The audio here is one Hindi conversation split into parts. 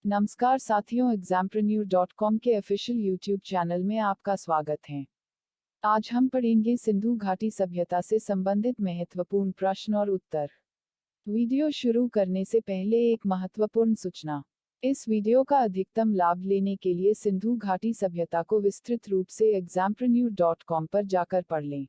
नमस्कार साथियों, examprepreneur.com के ऑफिशियल यूट्यूब चैनल में आपका स्वागत है। आज हम पढ़ेंगे सिंधु घाटी सभ्यता से संबंधित महत्वपूर्ण प्रश्न और उत्तर। वीडियो शुरू करने से पहले एक महत्वपूर्ण सूचना। इस वीडियो का अधिकतम लाभ लेने के लिए सिंधु घाटी सभ्यता को विस्तृत रूप से examprepreneur.com पर जाकर पढ़ लें,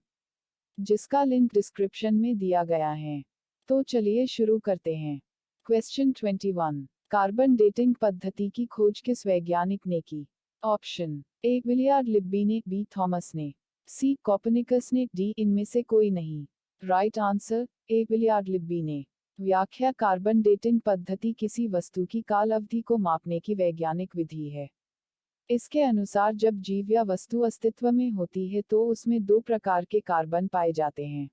जिसका लिंक डिस्क्रिप्शन में दिया गया है। तो चलिए शुरू करते हैं। क्वेश्चन 21। कार्बन डेटिंग पद्धति की खोज किस वैज्ञानिक ने की? ऑप्शन ए विलियर्ड लिब्बी ने, बी थॉमस ने, सी कोपर्निकस ने, डी इनमें से कोई नहीं। राइट आंसर ए विलियर्ड लिब्बी ने। व्याख्या। कार्बन डेटिंग पद्धति किसी वस्तु की काल अवधि को मापने की वैज्ञानिक विधि है। इसके अनुसार जब जीव या वस्तु अस्तित्व में होती है तो उसमें दो प्रकार के कार्बन पाए जाते हैं।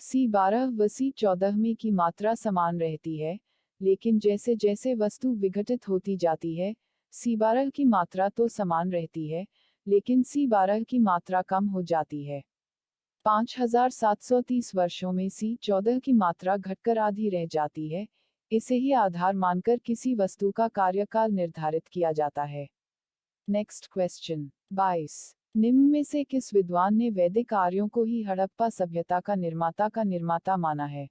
C12 व C14 में की मात्रा समान रहती है, लेकिन जैसे जैसे वस्तु विघटित होती जाती है, C12 की मात्रा तो समान रहती है, लेकिन C12 की मात्रा कम हो जाती है। 5730 वर्षों में C14 की मात्रा घटकर आधी रह जाती है। इसे ही आधार मानकर किसी वस्तु का कार्यकाल निर्धारित किया जाता है। Next question 22। निम्न में से किस विद्वान ने वैदिक आर्यों को ही हड़प्पा सभ्यता का निर्माता माना है?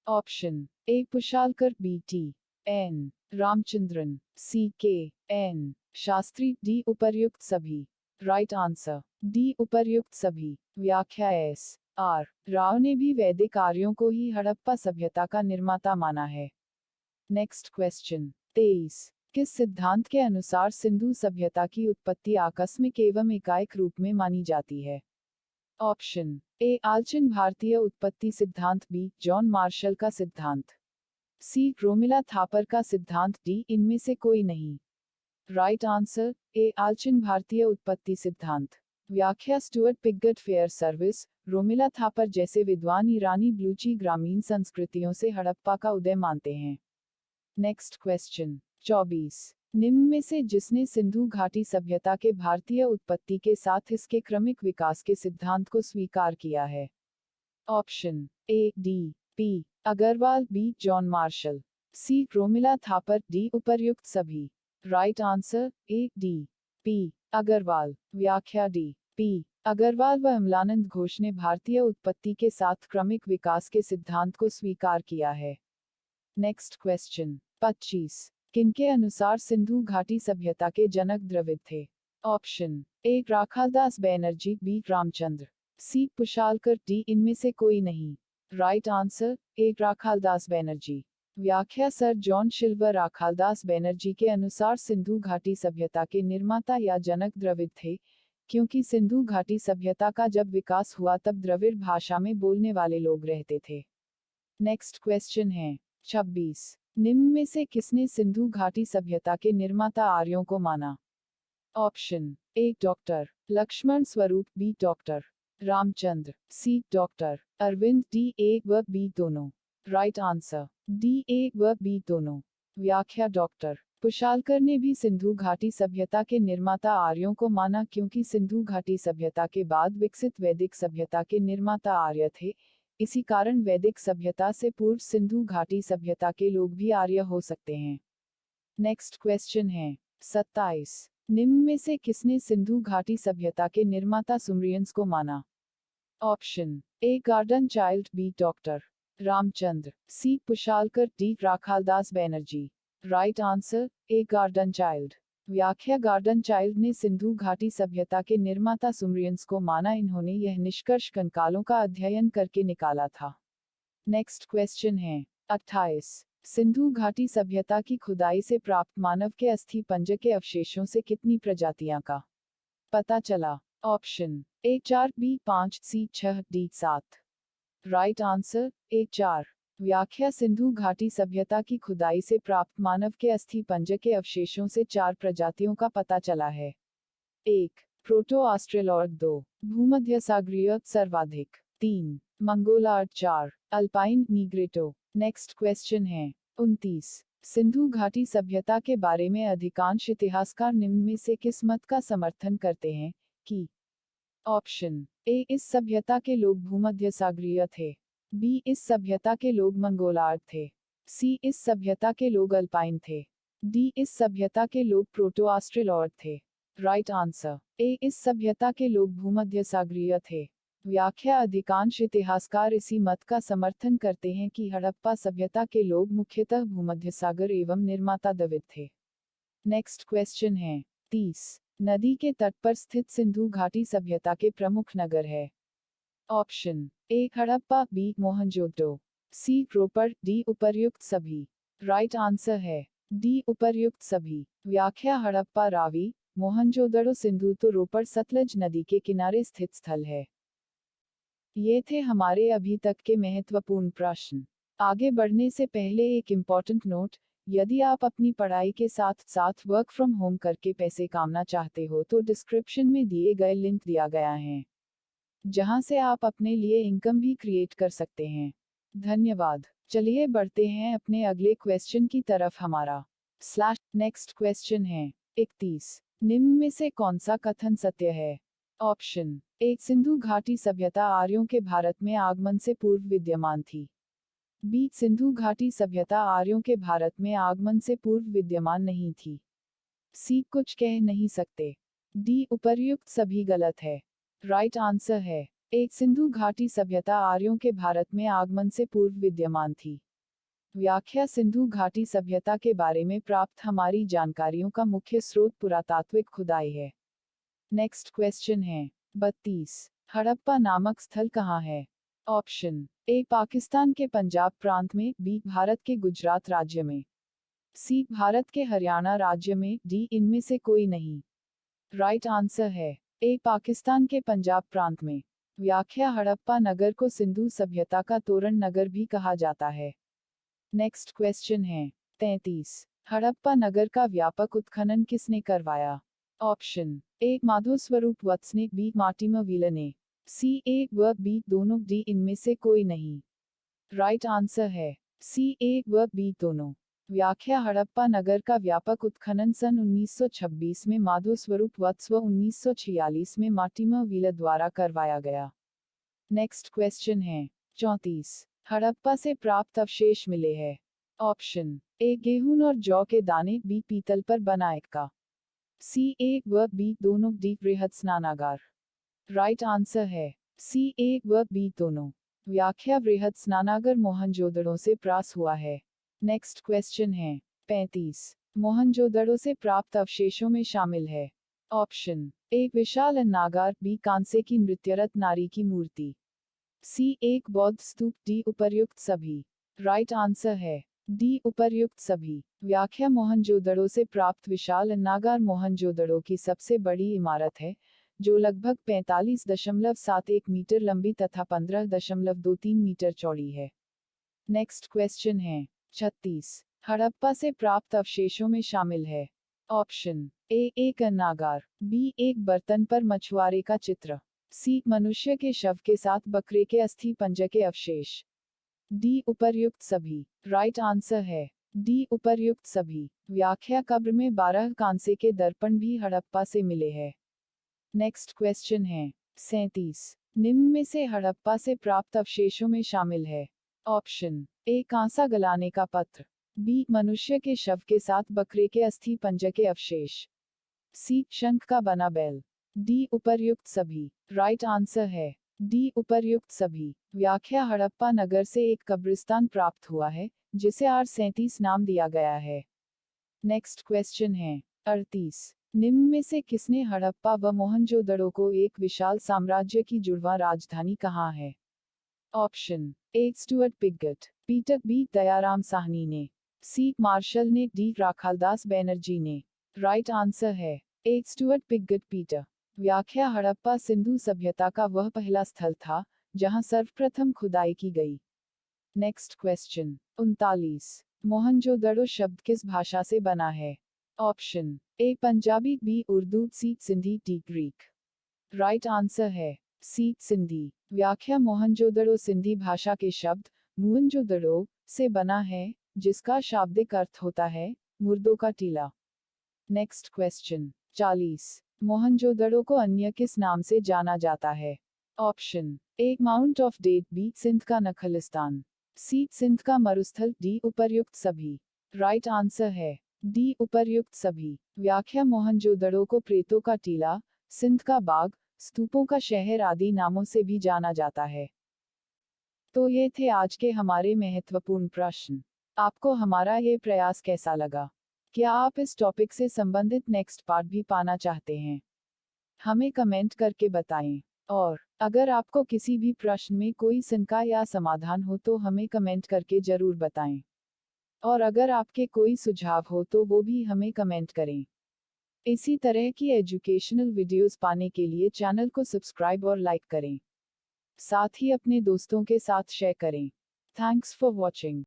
Option A Pusalkar, B T N Ramachandran, C K N Shastri, D उपर्युक्त सभी। राइट आंसर डी उपर्युक्त सभी। व्याख्या। एस आर राव ने भी वैदिक आर्यों को ही हड़प्पा सभ्यता का निर्माता माना है। Next question 23। किस सिद्धांत के अनुसार सिंधु सभ्यता की उत्पत्ति आकस्मिक एवं एकाएक रूप में मानी जाती है? ऑप्शन ए आल्चिन भारतीय उत्पत्ति सिद्धांत, बी जॉन मार्शल का सिद्धांत, सी रोमिला थापर का सिद्धांत, डी इनमें से कोई नहीं। राइट आंसर ए आल्चिन भारतीय उत्पत्ति सिद्धांत। व्याख्या। Stuart Piggott fair service, Romila Thapar जैसे विद्वान ईरानी ब्लूची ग्रामीण संस्कृतियों से हड़प्पा का उदय मानते हैं। Next question 24। निम्न में से जिसने सिंधु घाटी सभ्यता के भारतीय उत्पत्ति के साथ इसके क्रमिक विकास के सिद्धांत को स्वीकार किया है? Option A D P Agrawal, B John Marshall, C Romila Thapar, D उपर्युक्त सभी। Right answer A D P Agrawal. व्याख्या। डी पी अग्रवाल व अमलानंद घोष ने भारतीय उत्पत्ति के साथ क्रमिक विकास के सिद्धांत को स्वीकार किया है। Next question 25। किनके अनुसार सिंधु घाटी सभ्यता के जनक द्रविड़ थे? Option A Rakhaldas Banerjee, B Ramchandra, C Pusalkar, D इनमें से कोई नहीं। Right answer A Rakhaldas Banerjee. व्याख्या। सर जॉन शिल्वर राखालदास बैनर्जी के अनुसार सिंधु घाटी सभ्यता के निर्माता या जनक द्रविड़ थे, क्योंकि सिंधु घाटी सभ्यता का जब विकास हुआ तब द्रविड़ भाषा में बोलने वाले लोग रहते थे। नेक्स्ट क्वेश्चन है 26। निम्न में से किसने सिंधु घाटी सभ्यता के निर्माता आर्यों को माना? Option A doctor Lakshman Swarup, B doctor Ramchandra, C doctor Arvind, D A व बी दोनों। राइट आंसर डी ए व बी दोनों। व्याख्या। डॉक्टर पुशालकर ने भी सिंधु घाटी सभ्यता के निर्माता आर्यों को माना, क्योंकि सिंधु घाटी सभ्यता के बाद विकसित वैदिक सभ्यता के निर्माता आर्य थे। इसी कारण वैदिक सभ्यता से पूर्व सिंधु घाटी सभ्यता के लोग भी आर्य हो सकते हैं। नेक्स्ट क्वेश्चन है 27। निम्न में से किसने सिंधु घाटी सभ्यता के निर्माता सुमरियंस को माना? Option A Gordon Childe, B doctor Ramchandra, C Pusalkar, D Rakhaldas Banerjee. Right answer A Gordon Childe. व्याख्या। गार्डन चाइल्ड ने सिंधु घाटी सभ्यता के निर्माता सुमरियंस को माना। इन्होंने यह निष्कर्ष कंकालों का अध्ययन करके निकाला था। नेक्स्ट क्वेश्चन है 28। सिंधु घाटी सभ्यता की खुदाई से प्राप्त मानव के अस्थि पंजर के अवशेषों से कितनी प्रजातियां का पता चला? Option A 4, B 5, C 6, D 7। Right answer A 4। व्याख्या। सिंधु घाटी सभ्यता की खुदाई से प्राप्त मानव के अस्थि पंजर के अवशेषों से 4 प्रजातियों का पता चला है। 1 प्रोटो ऑस्ट्रेलॉइड, 2 भूमध्य सागरीय सर्वाधिक, 3 मंगोलार्ड, 4 अल्पाइन नीग्रेटो। नेक्स्ट क्वेश्चन है 29। सिंधु घाटी सभ्यता के बारे में अधिकांश इतिहासकार निम्न में से किस मत का समर्थन करते हैं कि? ऑप्शन ए इस सभ्यता के लोग भूमध्य सागरीय थे, बी इस सभ्यता के लोग मंगोलार्ड थे, सी इस सभ्यता के लोग अल्पाइन थे, डी इस सभ्यता के लोग प्रोटो ऑस्ट्रेलॉइड थे। राइट आंसर ए इस सभ्यता के लोग भूमध्य सागरीय थे। व्याख्या अधिकांश इतिहासकार इसी मत का समर्थन करते हैं कि हड़प्पा सभ्यता के लोग मुख्यतः भूमध्य सागर एवं निर्माता द्रविड़ थे। नेक्स्ट क्वेश्चन है 30 नदी के तट पर स्थित सिंधु घाटी सभ्यता के प्रमुख नगर है। Option A Harappa, B Mohenjodaro, C Ropar, D उपर्युक्त सभी। राइट आंसर है डी उपर्युक्त सभी। व्याख्या हड़प्पा रावी, मोहनजोदड़ो सिंधु तो रोपड़ सतलज नदी के किनारे स्थित स्थल है। ये थे हमारे अभी तक के महत्वपूर्ण प्रश्न। आगे बढ़ने से पहले एक इम्पॉर्टेंट नोट, यदि आप अपनी पढ़ाई के साथ साथ वर्क फ्रॉम होम करके पैसे कमाना चाहते हो तो डिस्क्रिप्शन में दिए गए लिंक दिया गया है, जहां से आप अपने लिए इनकम भी क्रिएट कर सकते हैं। धन्यवाद। चलिए बढ़ते हैं अपने अगले क्वेश्चन की तरफ। हमारा नेक्स्ट क्वेश्चन है 31 निम्न में से कौन सा कथन सत्य है। ऑप्शन ए सिंधु घाटी सभ्यता आर्यों के भारत में आगमन से पूर्व विद्यमान थी। बी सिंधु घाटी सभ्यता आर्यों के भारत में आगमन से पूर्व विद्यमान नहीं थी। सी कुछ कह नहीं सकते। डी उपर्युक्त सभी गलत है। राइट आंसर है ए सिंधु घाटी सभ्यता आर्यों के भारत में आगमन से पूर्व विद्यमान थी। व्याख्या सिंधु घाटी सभ्यता के बारे में प्राप्त हमारी जानकारियों का मुख्य स्रोत पुरातात्विक खुदाई है। नेक्स्ट क्वेश्चन है 32 हड़प्पा नामक स्थल कहाँ है। ऑप्शन ए पाकिस्तान के पंजाब प्रांत में, बी भारत के गुजरात राज्य में, सी भारत के हरियाणा राज्य में, डी इनमें से कोई नहीं। राइट आंसर है ए पाकिस्तान के पंजाब प्रांत में। व्याख्या हड़प्पा नगर को सिंधु सभ्यता का तोरण नगर भी कहा जाता है। नेक्स्ट क्वेश्चन है 33 हड़प्पा नगर का व्यापक उत्खनन किसने करवाया। ऑप्शन ए माधो स्वरूप वत्स ने, बी मार्टिमर व्हीलर ने, सी ए व बी दोनों, डी इनमें से कोई नहीं। राइट आंसर है सी ए व बी दोनों। व्याख्या हड़प्पा नगर का व्यापक उत्खनन सन 1926 में माधो स्वरूप वत्स व 1946 में मार्टिमर व्हीलर द्वारा करवाया गया। नेक्स्ट क्वेश्चन है 34 हड़प्पा से प्राप्त अवशेष मिले हैं। ऑप्शन ए गेहूं और जौ के दाने, बी पीतल पर बना इक्का, सी ए व बी दोनों, डी बृहद स्नानागार। राइट आंसर है सी ए व बी दोनों। व्याख्या बृहद स्नानागार मोहनजोदड़ो से प्राप्त हुआ है। नेक्स्ट क्वेश्चन है 35 मोहनजोदड़ो से प्राप्त अवशेषों में शामिल है। ऑप्शन ए विशाल अन्नागार, बी कांसे की नृत्यरत नारी की मूर्ति, सी एक बौद्ध स्तूप, डी उपर्युक्त सभी। राइट आंसर है डी उपर्युक्त सभी। व्याख्या मोहनजोदड़ो से प्राप्त विशाल अन्नागार मोहनजोदड़ो की सबसे बड़ी इमारत है, जो लगभग 45.71 मीटर लंबी तथा 15.23 मीटर चौड़ी है। नेक्स्ट क्वेश्चन है 36 हड़प्पा से प्राप्त अवशेषों में शामिल है। ऑप्शन ए एक अन्नागार, बी एक बर्तन पर मछुआरे का चित्र, सी मनुष्य के शव के साथ बकरे के अस्थि पंजर के अवशेष, डी उपर्युक्त सभी। राइट आंसर है डी उपर्युक्त सभी। व्याख्या कब्र में 12 कांसे के दर्पण भी हड़प्पा से मिले हैं। नेक्स्ट क्वेश्चन है 37 निम्न में से हड़प्पा से प्राप्त अवशेषों में शामिल है। ऑप्शन ए कांसा गलाने का पत्र, बी मनुष्य के शव के साथ बकरे के अस्थि पंजर के अवशेष, सी शंख का बना बैल, डी उपर्युक्त सभी। राइट आंसर है डी उपर्युक्त सभी। व्याख्या हड़प्पा नगर से एक कब्रिस्तान प्राप्त हुआ है, जिसे R37 नाम दिया गया है। नेक्स्ट क्वेश्चन है 38 निम्न में से किसने हड़प्पा व मोहनजोदड़ो को एक विशाल साम्राज्य की जुड़वां राजधानी कहा है। Option A Stuart Piggott, Peter, B Dayaram Sahni ने, सी मार्शल ने, डी राखालदास बैनर्जी ने। राइट आंसर है ए स्टुअर्ट पिगट पीटर। व्याख्या हड़प्पा सिंधु सभ्यता का वह पहला स्थल था जहां सर्वप्रथम खुदाई की गई। नेक्स्ट क्वेश्चन 39 मोहनजोदड़ो शब्द किस भाषा से बना है। Option A Punjabi, B Urdu, C Sindhi, D Greek. Right answer है सी सिंधी। व्याख्या मोहनजोदड़ो सिंधी भाषा के शब्द मुअनजोदड़ो से बना है, जिसका शाब्दिक अर्थ होता है मुर्दों का टीला। नेक्स्ट क्वेश्चन 40 मोहनजोदड़ो को अन्य किस नाम से जाना जाता है। Option A mount of date, B Sindh का नखलिस्तान, सी सिंध का मरुस्थल, डी उपर्युक्त सभी। राइट आंसर है डी उपर्युक्त सभी। व्याख्या मोहनजोदड़ो को प्रेतों का टीला, सिंध का बाग, स्तूपों का शहर आदि नामों से भी जाना जाता है। तो ये थे आज के हमारे महत्वपूर्ण प्रश्न। आपको हमारा ये प्रयास कैसा लगा? क्या आप इस टॉपिक से संबंधित नेक्स्ट पार्ट भी पाना चाहते हैं? हमें कमेंट करके बताएं। और अगर आपको किसी भी प्रश्न में कोई शंका या समाधान हो तो हमें कमेंट करके जरूर बताएं। और अगर आपके कोई सुझाव हो तो वो भी हमें कमेंट करें। इसी तरह की एजुकेशनल वीडियोस पाने के लिए चैनल को सब्सक्राइब और लाइक करें। साथ ही अपने दोस्तों के साथ शेयर करें। Thanks for watching.